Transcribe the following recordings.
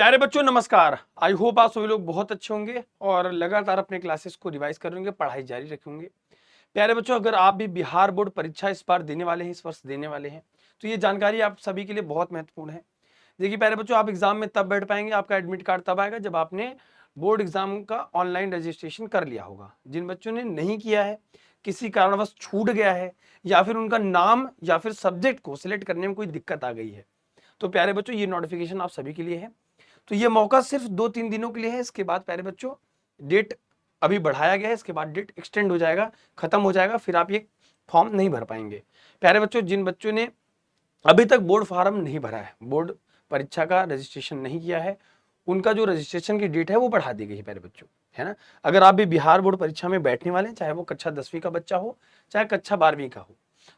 प्यारे बच्चों नमस्कार। आई होप आप सभी लोग बहुत अच्छे होंगे और लगातार अपने क्लासेस को रिवाइज करेंगे, पढ़ाई जारी रखेंगे। प्यारे बच्चों, अगर आप भी बिहार बोर्ड परीक्षा इस बार देने वाले हैं, इस वर्ष देने वाले हैं, तो ये जानकारी आप सभी के लिए बहुत महत्वपूर्ण है। देखिए प्यारे बच्चों, आप एग्जाम में तब बैठ पाएंगे, आपका एडमिट कार्ड तब आएगा जब आपने बोर्ड एग्जाम का ऑनलाइन रजिस्ट्रेशन कर लिया होगा। जिन बच्चों ने नहीं किया है, किसी कारणवश छूट गया है, या फिर उनका नाम या फिर सब्जेक्ट को सिलेक्ट करने में कोई दिक्कत आ गई है, तो प्यारे बच्चों ये नोटिफिकेशन आप सभी के लिए है। तो ये मौका सिर्फ 2-3 दिनों के लिए है। इसके बाद प्यारे बच्चों डेट अभी बढ़ाया गया है, इसके बाद डेट एक्सटेंड हो जाएगा, खत्म हो जाएगा, फिर आप ये फॉर्म नहीं भर पाएंगे। प्यारे बच्चों, जिन बच्चों ने अभी तक बोर्ड फॉर्म नहीं भरा है, बोर्ड परीक्षा का रजिस्ट्रेशन नहीं किया है, उनका जो रजिस्ट्रेशन की डेट है वो बढ़ा दी गई है प्यारे बच्चों, है ना। अगर आप भी बिहार बोर्ड परीक्षा में बैठने वाले हैं, चाहे वो कक्षा 10वीं का बच्चा हो, चाहे कक्षा 12वीं का हो,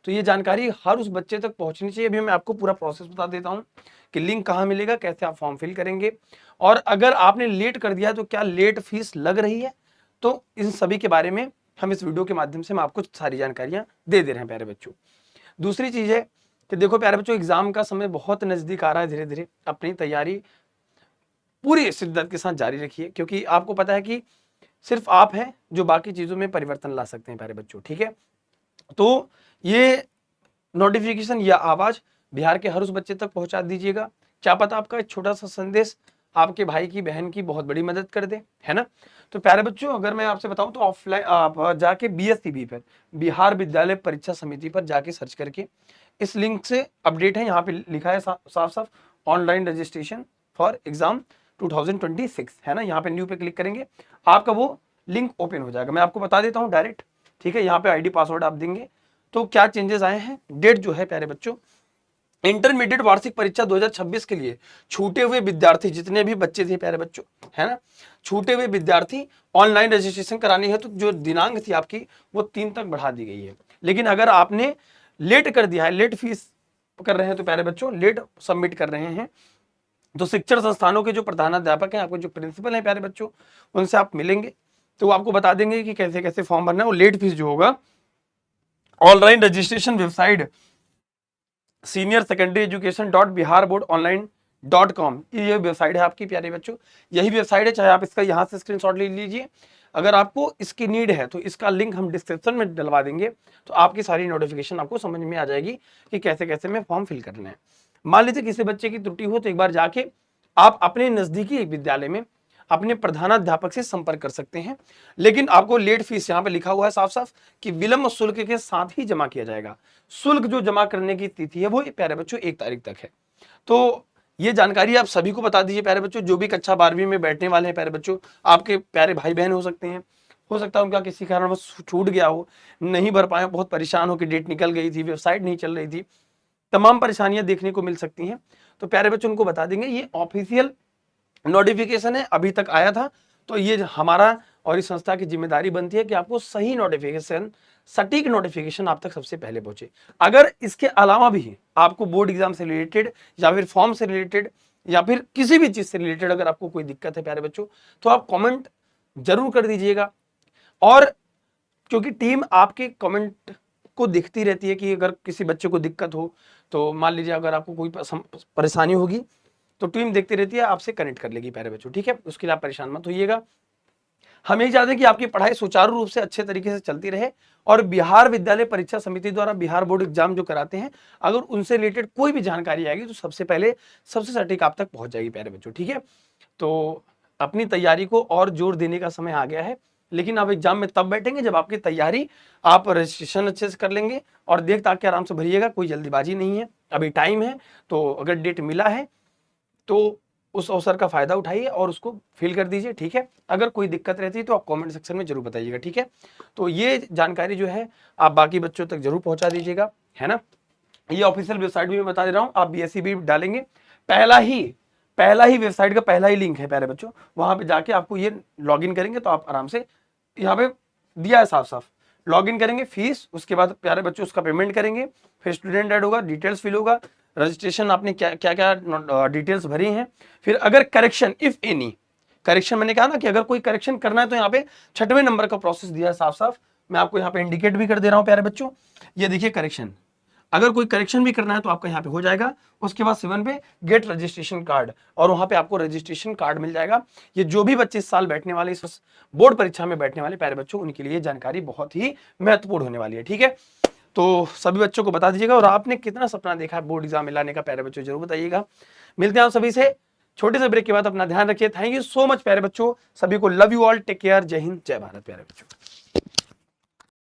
तो ये जानकारी हर उस बच्चे तक पहुंचनी चाहिए। अभी मैं आपको पूरा प्रोसेस बता देता हूं कि लिंक कहां मिलेगा, कैसे आप फॉर्म फिल करेंगे, और अगर आपने लेट कर दिया तो क्या लेट फीस लग रही है, तो इन सभी के बारे में हम इस वीडियो के माध्यम से हम आपको सारी जानकारियां दे दे रहे हैं प्यारे बच्चों। दूसरी चीज है कि देखो प्यारे बच्चों, एग्जाम का समय बहुत नजदीक आ रहा है। धीरे धीरे अपनी तैयारी पूरी शिद्दत के साथ जारी रखिए, क्योंकि आपको पता है कि सिर्फ आप हैं जो बाकी चीजों में परिवर्तन ला सकते हैं प्यारे बच्चों, ठीक है। तो ये नोटिफिकेशन या आवाज बिहार के हर उस बच्चे तक पहुंचा दीजिएगा। क्या पता आपका एक छोटा सा संदेश आपके भाई की बहन की बहुत बड़ी मदद कर दे, है ना। तो प्यारे बच्चों, अगर मैं आपसे बताऊं तो ऑफलाइन आप जाके BSCB पर, बिहार विद्यालय परीक्षा समिति पर जाके सर्च करके इस लिंक से अपडेट है, यहाँ पे लिखा है साफ साफ ऑनलाइन रजिस्ट्रेशन फॉर एग्जाम 2026, है ना। यहाँ पे न्यू पे क्लिक करेंगे, आपका वो लिंक ओपन हो जाएगा। मैं आपको बता देता हूँ डायरेक्ट, ठीक है। यहाँ पे ID पासवर्ड आप देंगे तो क्या चेंजेस आए हैं। डेट जो है प्यारे बच्चों, इंटरमीडिएट वार्षिक परीक्षा 2026 के लिए छूटे हुए विद्यार्थी, जितने भी बच्चे थे प्यारे बच्चों, है ना, छूटे हुए विद्यार्थी ऑनलाइन रजिस्ट्रेशन करानी है तो जो दिनांक थी आपकी वो 3 तक बढ़ा दी गई है। लेकिन अगर आपने लेट कर दिया है, लेट फीस कर रहे हैं, तो प्यारे बच्चों लेट सबमिट कर रहे हैं, तो शिक्षण संस्थानों के जो प्रधानाध्यापक हैं, आपको जो प्रिंसिपल हैं प्यारे बच्चों, उनसे आप मिलेंगे तो वो आपको बता देंगे कि कैसे कैसे फॉर्म भरना है। और लेट फीस जो होगा, ऑनलाइन रजिस्ट्रेशन वेबसाइट seniorsecondaryeducation.biharboardonline.com, ये वेबसाइट है आपकी प्यारे बच्चों, यही वेबसाइट है। चाहे आप इसका यहाँ से स्क्रीनशॉट ले लीजिए, अगर आपको इसकी नीड है तो इसका लिंक हम डिस्क्रिप्शन में डलवा देंगे, तो आपकी सारी नोटिफिकेशन आपको समझ में आ जाएगी कि कैसे कैसे में फॉर्म फिल करना है। मान लीजिए किसी बच्चे की त्रुटि हो तो एक बार जाके आप अपने नजदीकी विद्यालय में अपने प्रधानाध्यापक से संपर्क कर सकते हैं। लेकिन आपको लेट फीस यहाँ पे लिखा हुआ है साफ साफ कि विलंब शुल्क के साथ ही जमा किया जाएगा। शुल्क जो जमा करने की तिथि है वो प्यारे बच्चों 1 तारीख तक है। तो ये जानकारी आप सभी को बता दीजिए प्यारे बच्चों, जो भी कक्षा 12वीं में बैठने वाले हैं प्यारे बच्चों, आपके प्यारे भाई बहन हो सकते हैं, हो सकता है उनका किसी कारण छूट गया हो, नहीं भर पाए, बहुत परेशान हो कि डेट निकल गई थी, वेबसाइट नहीं चल रही थी, तमाम परेशानियां देखने को मिल सकती हैं। तो प्यारे बच्चों उनको बता देंगे ये ऑफिशियल नोटिफिकेशन है, अभी तक आया था, तो ये हमारा और इस संस्था की जिम्मेदारी बनती है कि आपको सही नोटिफिकेशन, सटीक नोटिफिकेशन आप तक सबसे पहले पहुंचे। अगर इसके अलावा भी आपको बोर्ड एग्जाम से रिलेटेड या फिर फॉर्म से रिलेटेड या फिर किसी भी चीज से रिलेटेड अगर आपको कोई दिक्कत है प्यारे बच्चों, तो आप कमेंट जरूर कर दीजिएगा। और क्योंकि टीम आपके कमेंट को देखती रहती है कि अगर किसी बच्चे को दिक्कत हो, तो मान लीजिए अगर आपको कोई परेशानी होगी तो टीम देखती रहती है, आपसे कनेक्ट कर लेगी प्यारे बच्चों, ठीक है। उसके लिए आप परेशान मत होइएगा। हम यही चाहते हैं कि आपकी पढ़ाई सुचारू रूप से अच्छे तरीके से चलती रहे, और बिहार विद्यालय परीक्षा समिति द्वारा बिहार बोर्ड एग्जाम जो कराते हैं, अगर उनसे रिलेटेड कोई भी जानकारी आएगी तो सबसे पहले सबसे सटीक आप तक पहुंच जाएगी प्यारे बच्चों, ठीक है। तो अपनी तैयारी को और जोर देने का समय आ गया है, लेकिन आप एग्जाम में तब बैठेंगे जब आपकी तैयारी, आप रजिस्ट्रेशन अच्छे से कर लेंगे और देख ताकि आराम से भरिएगा, कोई जल्दीबाजी नहीं है, अभी टाइम है। तो अगर डेट मिला है तो उस अवसर का फायदा उठाइए और उसको फिल कर दीजिए, ठीक है। अगर कोई दिक्कत रहती है तो आप कमेंट सेक्शन में जरूर बताइएगा, ठीक है। तो ये जानकारी जो है आप बाकी बच्चों तक जरूर पहुंचा दीजिएगा, है ना। ये ऑफिशियल वेबसाइट भी मैं बता दे रहा हूँ, आप BSCB डालेंगे, पहला ही वेबसाइट का पहला ही लिंक है प्यारे बच्चों, वहां पे जाके आपको ये लॉगिन करेंगे तो आप आराम से, यहाँ पे दिया है साफ साफ, लॉगिन करेंगे, फीस, उसके बाद प्यारे बच्चों उसका पेमेंट करेंगे, फिर स्टूडेंट ऐड होगा, डिटेल्स फिल होगा, रजिस्ट्रेशन आपने क्या क्या क्या डिटेल्स भरी हैं, फिर अगर करेक्शन, इफ एनी करेक्शन, मैंने कहा ना कि अगर कोई करेक्शन करना है तो यहाँ पे 6वें नंबर का प्रोसेस दिया है साफ साफ, मैं आपको यहाँ पे इंडिकेट भी कर दे रहा हूँ प्यारे बच्चों। ये देखिए करेक्शन, अगर कोई करेक्शन भी करना है तो आपका यहाँ पे हो जाएगा। उसके बाद 7 पे गेट रजिस्ट्रेशन कार्ड, और वहां पे आपको रजिस्ट्रेशन कार्ड मिल जाएगा। ये जो भी बच्चे इस साल बैठने वाले, इस बोर्ड परीक्षा में बैठने वाले प्यारे बच्चों, उनके लिए जानकारी बहुत ही महत्वपूर्ण होने वाली है। ठीक है, तो सभी बच्चों को बता दीजिएगा। और आपने कितना सपना देखा है बोर्ड एग्जाम में लाने का प्यारे बच्चों, जरूर बताइएगा। मिलते हैं आप सभी से छोटे से ब्रेक के बाद। अपना ध्यान रखिए। थैंक यू सो मच प्यारे बच्चों, सभी को love you all, take care, जय हिंद, जय भारत प्यारे बच्चों।